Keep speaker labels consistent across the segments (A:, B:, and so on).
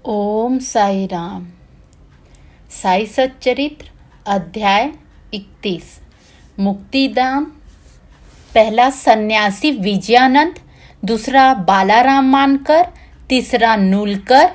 A: ओम साई राम। साई सच्चरित्र अध्याय 31। मुक्तिदान। पहला सन्यासी विजयानंद, दूसरा बालाराम मानकर, तीसरा नूलकर,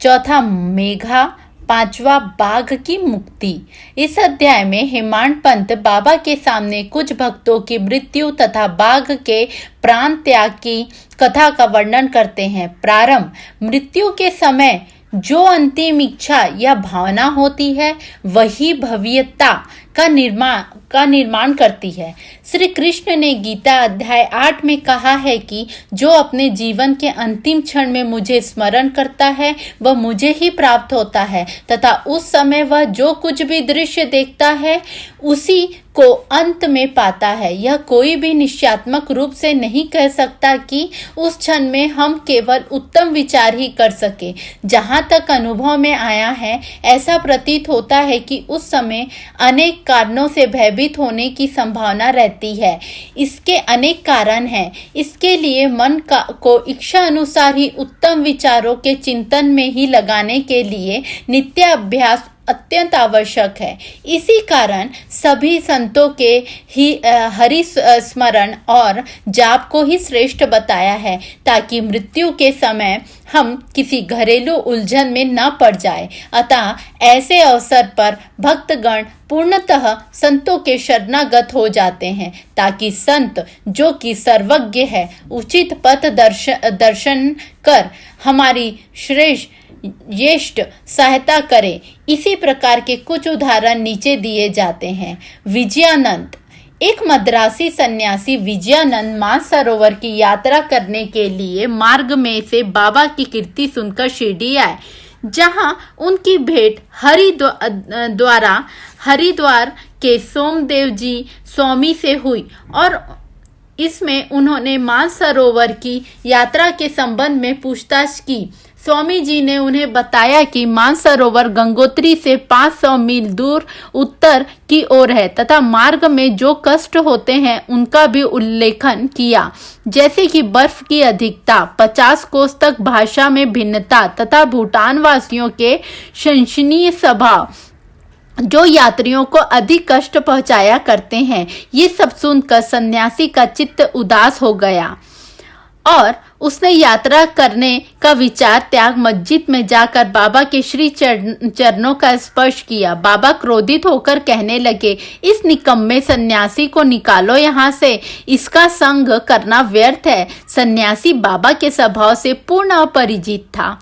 A: चौथा मेघा, पांचवा बाघ की मुक्ति। इस अध्याय में हेमांड पंत बाबा के सामने कुछ भक्तों की मृत्यु तथा बाघ के प्राण त्याग की कथा का वर्णन करते हैं। प्रारंभ। मृत्यु के समय जो अंतिम इच्छा या भावना होती है वही भव्यता का निर्माण करती है। श्री कृष्ण ने गीता अध्याय 8 में कहा है कि जो अपने जीवन के अंतिम क्षण में मुझे स्मरण करता है वह मुझे ही प्राप्त होता है तथा उस समय वह जो कुछ भी दृश्य देखता है उसी को अंत में पाता है। यह कोई भी निश्चयात्मक रूप से नहीं कह सकता कि उस क्षण में हम केवल उत्तम विचार ही कर सके। जहाँ तक अनुभव में आया है, ऐसा प्रतीत होता है कि उस समय अनेक कारणों से भयभीत होने की संभावना रहती है। इसके अनेक कारण हैं। इसके लिए मन को इच्छा अनुसार ही उत्तम विचारों के चिंतन में ही लगाने के लिए नित्य अभ्यास अत्यंत आवश्यक है। इसी कारण सभी संतों के ही हरि स्मरण और जाप को ही श्रेष्ठ बताया है, ताकि मृत्यु के समय हम किसी घरेलू उलझन में न पड़ जाए। अतः ऐसे अवसर पर भक्तगण पूर्णतः संतों के शरणागत हो जाते हैं, ताकि संत जो कि सर्वज्ञ है उचित पथ दर्शन कर हमारी श्रेष्ठ सहायता करे। इसी प्रकार के कुछ उदाहरण नीचे दिए जाते हैं। विजयानंद। एक मद्रासी सन्यासी विजयानंद मानसरोवर की यात्रा करने के लिए मार्ग में से बाबा की कीर्ति सुनकर शिरडी आए, जहां उनकी भेंट हरिद्वार के सोमदेव जी स्वामी से हुई और इसमें उन्होंने मानसरोवर की यात्रा के संबंध में पूछताछ की। स्वामी जी ने उन्हें बताया कि मानसरोवर गंगोत्री से 500 मील दूर उत्तर की ओर है तथा मार्ग में जो कष्ट होते हैं उनका भी उल्लेखन किया, जैसे कि बर्फ की अधिकता, 50 कोस तक भाषा में भिन्नता तथा भूटान वासियों के शंसनीय स्वभाव जो यात्रियों को अधिक कष्ट पहुंचाया करते हैं। ये सब सुनकर सन्यासी का चित्त उदास हो गया और उसने यात्रा करने का विचार त्याग मस्जिद में जाकर बाबा के श्री चरणों का स्पर्श किया। बाबा क्रोधित होकर कहने लगे, इस निकम्मे सन्यासी को निकालो यहाँ से, इसका संग करना व्यर्थ है। सन्यासी बाबा के स्वभाव से पूर्ण अपरिचित था।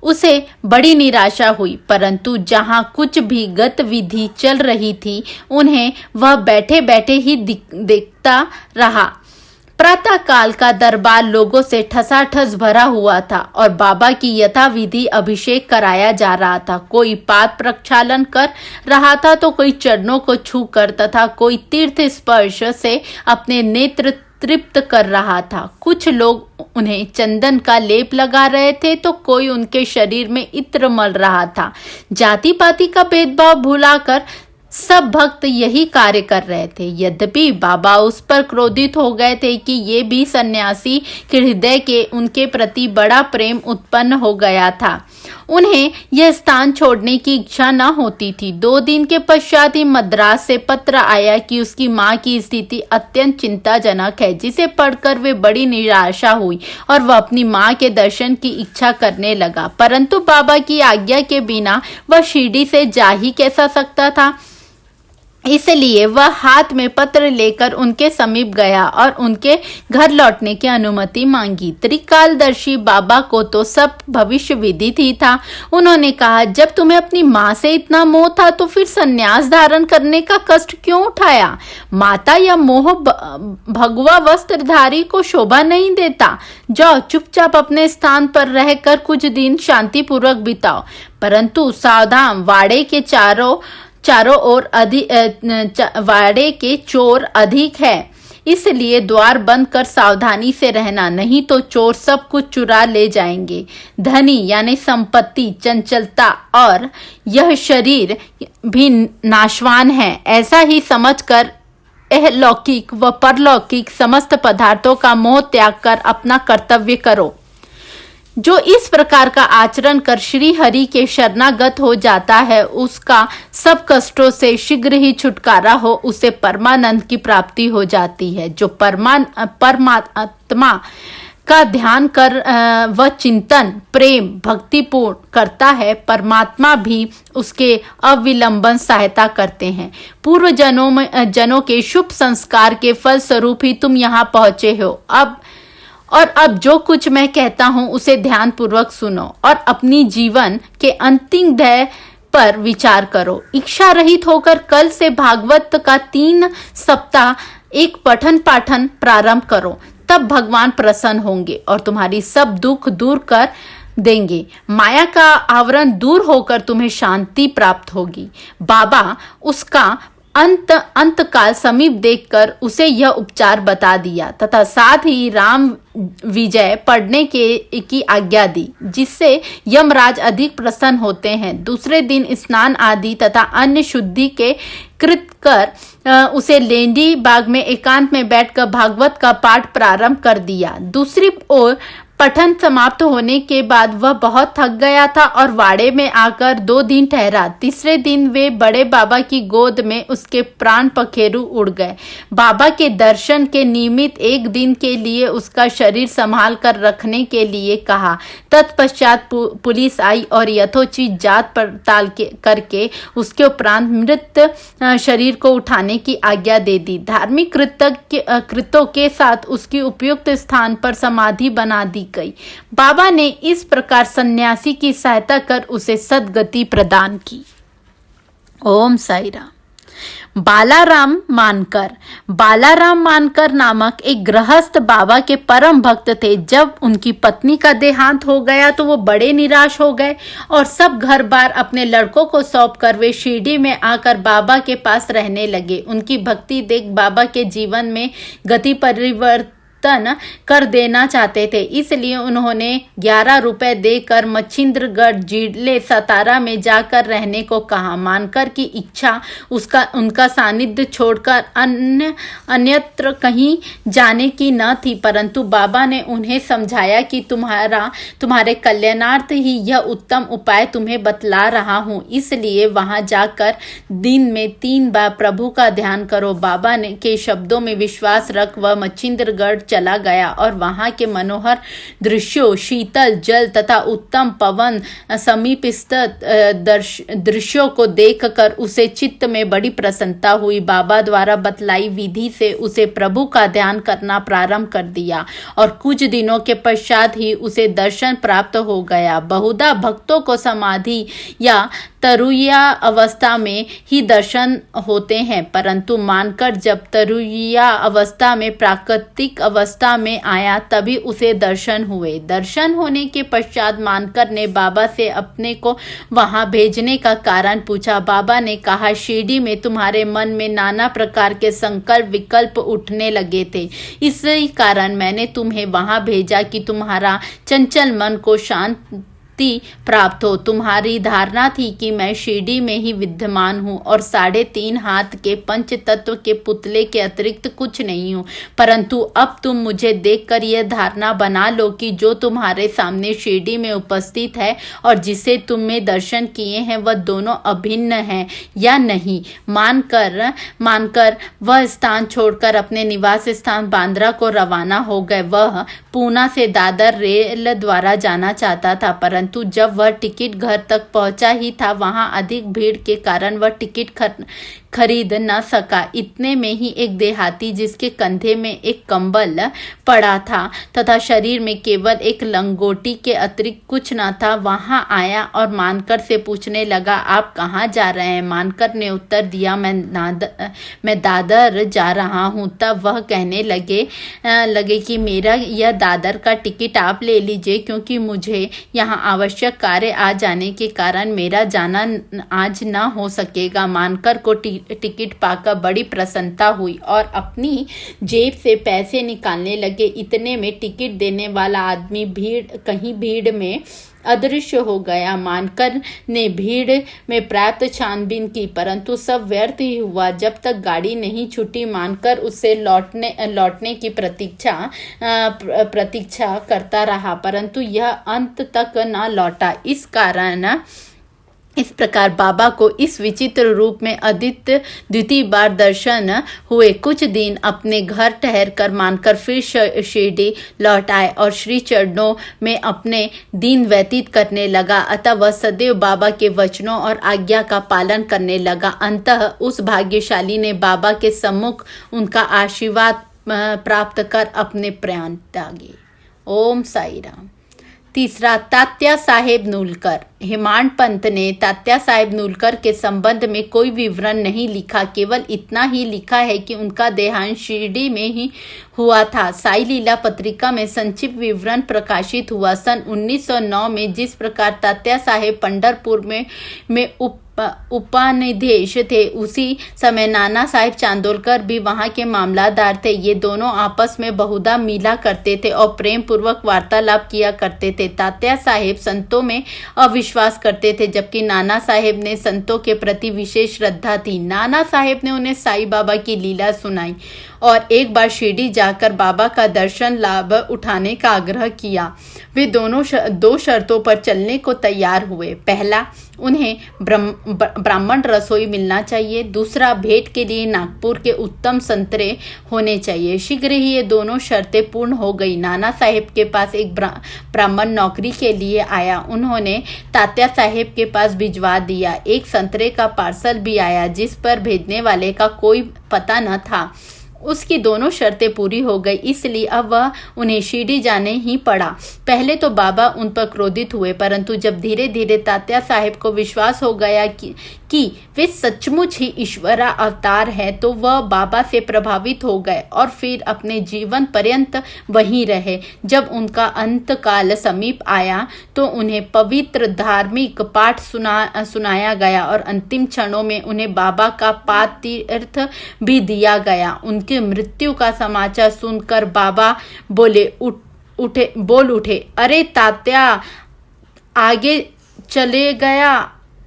A: उसे बड़ी निराशा हुई, परंतु जहाँ कुछ भी गतिविधि चल रही थी उन्हें वह बैठे बैठे ही देखता रहा। प्रातः काल का दरबार लोगों से ठसाठस भरा हुआ था और बाबा की यथाविधि अभिषेक कराया जा रहा था। कोई पाद प्रक्षालन कर रहा था तो कोई चरणों को छूकर तथा कोई तीर्थ स्पर्श से अपने नेत्र तृप्त कर रहा था। कुछ लोग उन्हें चंदन का लेप लगा रहे थे तो कोई उनके शरीर में इत्र मल रहा था। जाति पाति का भेदभाव भुलाकर सब भक्त यही कार्य कर रहे थे। यद्यपि बाबा उस पर क्रोधित हो गए थे कि ये भी सन्यासी के हृदय के उनके प्रति बड़ा प्रेम उत्पन्न हो गया था। उन्हें यह स्थान छोड़ने की इच्छा न होती थी। 2 दिन के पश्चात ही मद्रास से पत्र आया कि उसकी मां की स्थिति अत्यंत चिंताजनक है, जिसे पढ़कर वे बड़ी निराशा हुई और वह अपनी मां के दर्शन की इच्छा करने लगा। परंतु बाबा की आज्ञा के बिना वह शिरडी से जा ही कैसा सकता था। इसलिए वह हाथ में पत्र लेकर उनके समीप गया और उनके घर लौटने की अनुमति मांगी। त्रिकालदर्शी बाबा को तो सब भविष्य विदित ही था। उन्होंने कहा, जब तुम्हें अपनी माँ से इतना मोह था तो फिर संन्यास धारण करने का कष्ट क्यों उठाया। माता या मोह भगवा वस्त्रधारी को शोभा नहीं देता। जाओ चुपचाप अपने स्थान पर रहकर कुछ दिन शांतिपूर्वक बिताओ। परंतु सावधान, चारों ओर वाड़े के चोर अधिक है, इसलिए द्वार बंद कर सावधानी से रहना, नहीं तो चोर सब कुछ चुरा ले जाएंगे। धनी यानी संपत्ति, चंचलता और यह शरीर भी नाशवान है। ऐसा ही समझकर लौकिक व परलौकिक समस्त पदार्थों का मोह त्याग कर अपना कर्तव्य करो। जो इस प्रकार का आचरण कर श्री हरि के शरणागत हो जाता है, उसका सब कष्टों से शीघ्र ही छुटकारा हो, उसे परमानंद की प्राप्ति हो जाती है। जो परमात्मा का ध्यान कर वह चिंतन प्रेम भक्तिपूर्ण करता है, परमात्मा भी उसके अविलंबन सहायता करते हैं। पूर्व जनों के शुभ संस्कार के फल स्वरूप ही तुम यहाँ पहुंचे हो। अब जो कुछ मैं कहता हूँ उसे ध्यान पूर्वक सुनो और अपनी जीवन के अंतिम ध्येय पर विचार करो। इच्छा रहित होकर कल से भागवत का 3 सप्ताह एक पठन पाठन प्रारंभ करो, तब भगवान प्रसन्न होंगे और तुम्हारी सब दुख दूर कर देंगे। माया का आवरण दूर होकर तुम्हें शांति प्राप्त होगी। बाबा उसका अंत काल समीप देखकर उसे यह उपचार बता दिया तथा साथ ही राम विजय पढ़ने की आज्ञा दी, जिससे यमराज अधिक प्रसन्न होते हैं। दूसरे दिन स्नान आदि तथा अन्य शुद्धि के कृत कर उसे लेंडी बाग में एकांत में बैठकर भागवत का पाठ प्रारंभ कर दिया। दूसरी ओर पठन समाप्त होने के बाद वह बहुत थक गया था और वाड़े में आकर 2 दिन ठहरा। तीसरे दिन वे बड़े बाबा की गोद में उसके प्राण पखेरु उड़ गए। बाबा के दर्शन के निमित्त 1 दिन के लिए उसका शरीर संभाल कर रखने के लिए कहा। तत्पश्चात पुलिस आई और यथोचित जांच पड़ताल करके उसके उपरांत मृत शरीर को उठाने की आज्ञा दे दी। धार्मिक कृत्यों के साथ उसकी उपयुक्त स्थान पर समाधि बना दी गई। बाबा ने इस प्रकार सन्यासी की सहायता कर उसे सद्गति प्रदान की। ओम साई राम। बालाराम मानकर नामक एक गृहस्थ बाबा के परम भक्त थे। जब उनकी पत्नी का देहांत हो गया तो वो बड़े निराश हो गए और सब घर बार अपने लड़कों को सौंपकर वे शिरडी में आकर बाबा के पास रहने लगे। उनकी भक्ति देख बाबा के जीवन में गति परिवर्तन कर देना चाहते थे, इसलिए उन्होंने 11 रुपए देकर मच्छिंद्रगढ़ जिले सतारा में जाकर रहने को कहा। मानकर की इच्छा उनका सानिध्य छोड़कर अन्यत्र कहीं जाने की न थी, परंतु बाबा ने उन्हें समझाया कि तुम्हारे कल्याणार्थ ही यह उत्तम उपाय तुम्हें बतला रहा हूँ, इसलिए वहां जाकर दिन में 3 बार प्रभु का ध्यान करो। बाबा ने के शब्दों में विश्वास रख वह मच्छिंद्रगढ़ चला गया और वहां के मनोहर दृश्यों, शीतल जल तथा उत्तम पवन समीप स्थित दृश्यों को देखकर उसे चित्त में बड़ी प्रसन्नता हुई। बाबा द्वारा बतलाई विधि से उसे प्रभु का ध्यान करना प्रारंभ कर दिया और कुछ दिनों के पश्चात ही उसे दर्शन प्राप्त हो गया। बहुधा भक्तों को समाधि या तरुया अवस्था में ही दर्शन होते हैं, परंतु मानकर जब तरुया अवस्था में प्राकृतिक अवस्था में आया तभी उसे दर्शन हुए। दर्शन होने के पश्चात मानकर ने बाबा से अपने को वहां भेजने का कारण पूछा। बाबा ने कहा, शिरडी में तुम्हारे मन में नाना प्रकार के संकल्प विकल्प उठने लगे थे, इसी कारण मैंने तुम्हें वहां भेजा कि तुम्हारा चंचल मन को शांति प्राप्त हो। तुम्हारी धारणा थी कि मैं शिरडी में ही विद्यमान हूँ और 3.5 हाथ के पंच तत्व के पुतले के अतिरिक्त कुछ नहीं हूँ, परंतु अब तुम मुझे देखकर यह धारणा बना लो कि जो तुम्हारे सामने शिरडी में उपस्थित है और जिसे तुमने दर्शन किए हैं वह दोनों अभिन्न हैं या नहीं। मानकर वह स्थान छोड़कर अपने निवास स्थान बांद्रा को रवाना हो गए। वह पूना से दादर रेल द्वारा जाना चाहता था, परंतु जब वह टिकट घर तक पहुंचा ही था, वहां अधिक भीड़ के कारण वह टिकट खरीद न सका। इतने में ही एक देहाती जिसके कंधे में एक कंबल पड़ा था तथा शरीर में केवल एक लंगोटी के अतिरिक्त कुछ न था, वहां आया और मानकर से पूछने लगा, आप कहाँ जा रहे हैं? मानकर ने उत्तर दिया, मैं दादर जा रहा हूँ। तब वह कहने लगे कि मेरा यह दादर का टिकट आप ले लीजिए, क्योंकि मुझे यहाँ आवश्यक कार्य आ जाने के कारण मेरा जाना आज न हो सकेगा। मानकर को टिकट पाकर बड़ी प्रसन्नता हुई और अपनी जेब से पैसे निकालने लगे। इतने में टिकट देने वाला आदमी भीड़ में अदृश्य हो गया। मानकर ने भीड़ में प्राप्त छानबीन की, परंतु सब व्यर्थ ही हुआ। जब तक गाड़ी नहीं छूटी, मानकर उससे लौटने की प्रतीक्षा करता रहा, परंतु यह अंत तक न लौटा। इस प्रकार बाबा को इस विचित्र रूप में द्वितीय बार दर्शन हुए। कुछ दिन अपने घर ठहरकर मानकर फिर शिरडी लौट आए और श्री चरणों में अपने दिन व्यतीत करने लगा। अतः वह सदैव बाबा के वचनों और आज्ञा का पालन करने लगा। अंततः उस भाग्यशाली ने बाबा के सम्मुख उनका आशीर्वाद प्राप्त कर अपने प्राण त्यागे। ओम साई राम। तीसरा, तात्या साहेब नूलकर। हेमाड पंत ने तात्या साहेब नूलकर के संबंध में कोई विवरण नहीं लिखा, केवल इतना ही लिखा है कि उनका देहांत शिरडी में ही हुआ था। साई लीला पत्रिका में संक्षिप्त विवरण प्रकाशित हुआ। सन 1909 में जिस प्रकार तात्या साहेब पंढरपुर में उपानिदेश थे, उसी समय नाना साहेब चांदोलकर भी वहां के मामलादार थे। ये दोनों आपस में बहुधा मिला करते थे और प्रेम पूर्वक वार्तालाप किया करते थे। तात्या साहेब संतों में अविश्वास करते थे, जबकि नाना साहेब ने संतों के प्रति विशेष श्रद्धा थी। नाना साहेब ने उन्हें साईं बाबा की लीला सुनाई और एक बार शिरडी जाकर बाबा का दर्शन लाभ उठाने का आग्रह किया। वे दोनों दो शर्तों पर चलने को तैयार हुए। पहला, उन्हें ब्राह्मण रसोई मिलना चाहिए। दूसरा, भेंट के लिए नागपुर के उत्तम संतरे होने चाहिए। शीघ्र ही ये दोनों शर्तें पूर्ण हो गई। नाना साहेब के पास एक ब्राह्मण नौकरी के लिए आया। उन्होंने तात्या साहेब के पास भिजवा दिया। एक संतरे का पार्सल भी आया, जिस पर भेजने वाले का कोई पता न था। उसकी दोनों शर्तें पूरी हो गई, इसलिए अब वह उन्हें शिरडी जाने ही पड़ा। पहले तो बाबा उन पर क्रोधित हुए, परंतु जब धीरे धीरे तात्या साहेब को विश्वास हो गया कि वे सचमुच ही ईश्वरा अवतार है, तो वह बाबा से प्रभावित हो गए और फिर अपने जीवन पर्यंत वहीं रहे। जब उनका अंतकाल समीप आया तो उन्हें पवित्र धार्मिक पाठ सुनाया गया और अंतिम क्षणों में उन्हें बाबा का पाद तीर्थ भी दिया गया। उनकी मृत्यु का समाचार सुनकर बाबा बोल उठे, अरे तात्या आगे चले गया,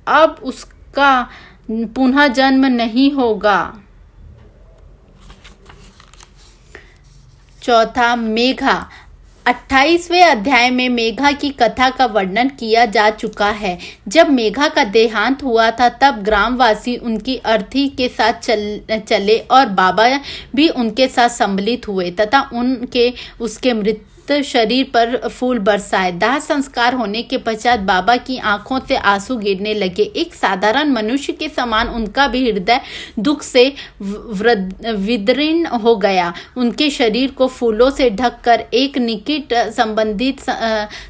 A: अब उसका पुनः जन्म नहीं होगा। चौथा, मेघा। 28वें अध्याय में मेघा की कथा का वर्णन किया जा चुका है। जब मेघा का देहांत हुआ था, तब ग्रामवासी उनकी अर्थी के साथ चले और बाबा भी उनके साथ सम्मिलित हुए तथा उसके मृत शरीर पर फूल बरसाए। दाह संस्कार होने के पश्चात बाबा की आंखों से आंसू गिरने लगे। एक साधारण मनुष्य के समान उनका भी हृदय दुख से विदीर्ण हो गया। उनके शरीर को फूलों से ढककर एक निकट संबंधित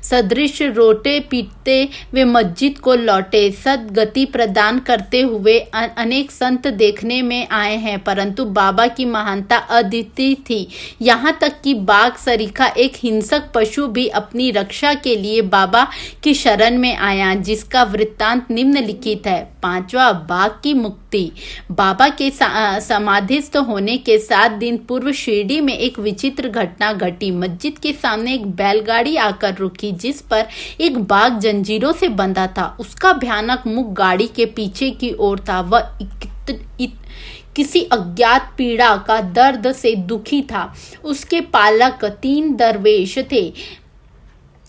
A: सदृश रोटे पीटते वे मस्जिद को लौटे। सद्गति प्रदान करते हुए अनेक संत देखने में आए हैं, परंतु बाबा की महानता अद्वितीय थी। यहाँ तक कि बाघ सरीखा एक हिंसक पशु भी अपनी रक्षा के लिए बाबा की शरण में आया, जिसका वृत्तांत निम्नलिखित है। 5वां, बाघ की मुक्ति। बाबा के समाधिस्थ होने के 7 दिन पूर्व शिरडी में एक विचित्र घटना घटी। मस्जिद के सामने एक बैलगाड़ी आकर रुकी, जिस पर एक बाघ जंजीरों से बंधा था। उसका भयानक मुख गाड़ी के पीछे की ओर था। वह किसी अज्ञात पीड़ा का दर्द से दुखी था। उसके पालक 3 दरवेश थे,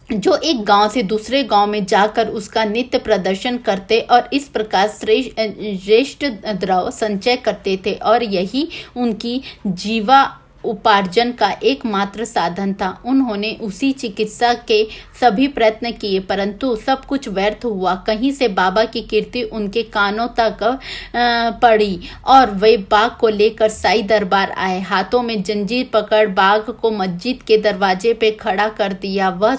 A: जो एक गांव से दूसरे गांव में जाकर उसका नित्य प्रदर्शन करते और इस प्रकार श्रेष्ठ द्रव्य संचय करते थे, और यही उनकी जीवा उपार्जन का एकमात्र साधन था। उन्होंने उसी चिकित्सा के सभी प्रयत्न किए, परंतु सब कुछ व्यर्थ हुआ। कहीं से बाबा की कीर्ति उनके कानों तक पड़ी और वे बाघ को लेकर साई दरबार आए। हाथों में जंजीर पकड़ बाघ को मस्जिद के दरवाजे पे खड़ा कर दिया। वह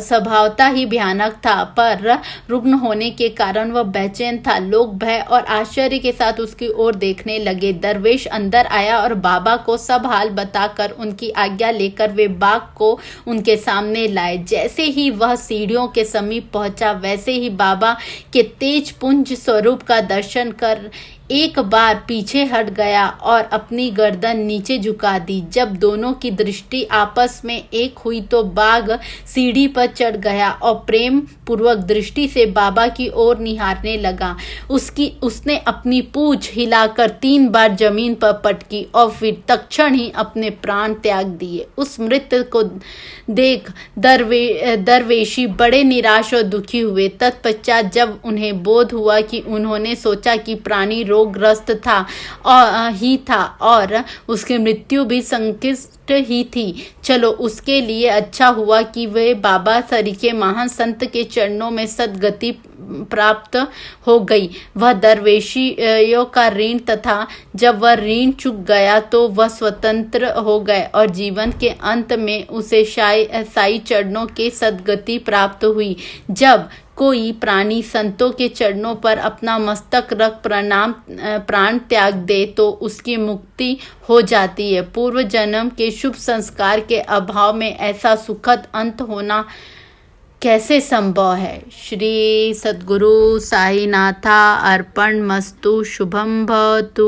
A: स्वभावतः ही भयानक था, पर रुग्ण होने के कारण वह बेचैन था। लोग भय और आश्चर्य के साथ उसकी ओर देखने लगे। दरवेश अंदर आया और बाबा को सब हाल बताकर उनकी आज्ञा लेकर वे बाघ को उनके सामने लाए। जैसे ही वह सीढ़ियों के समीप पहुंचा, वैसे ही बाबा के तेज पुंज स्वरूप का दर्शन कर एक बार पीछे हट गया और अपनी गर्दन नीचे झुका दी। जब दोनों की दृष्टि आपस में एक हुई तो बाघ सीढ़ी पर चढ़ गया और प्रेम पूर्वक दृष्टि से बाबा की ओर निहारने लगा। उसने अपनी पूंछ हिलाकर 3 बार जमीन पर पटकी और फिर तत्क्षण ही अपने प्राण त्याग दिए। उस मृत्यु को देख दरवेशी बड़े निराश और दुखी हुए। तत्पश्चात जब उन्हें बोध हुआ कि उन्होंने सोचा कि प्राणी रोगग्रस्त था और उसकी मृत्यु भी संकिष्ट ही थी, चलो उसके लिए अच्छा हुआ कि वे बाबा सरीखे महान संत के चरणों में सद्गति प्राप्त हो गई। वह दरवेशियों का ऋण तथा जब वह ऋण चुक गया तो वह स्वतंत्र हो गए और जीवन के अंत में उसे साई चरणों के सद्गति प्राप्त हुई। जब कोई प्राणी संतों के चरणों पर अपना मस्तक रख प्राण त्याग दे तो उसकी मुक्ति हो जाती है। पूर्व जन्म के शुभ संस्कार के अभाव में ऐसा सुखद अंत होना कैसे संभव है। श्री सद्गुरु साईनाथा अर्पण मस्तु। शुभम भवतु।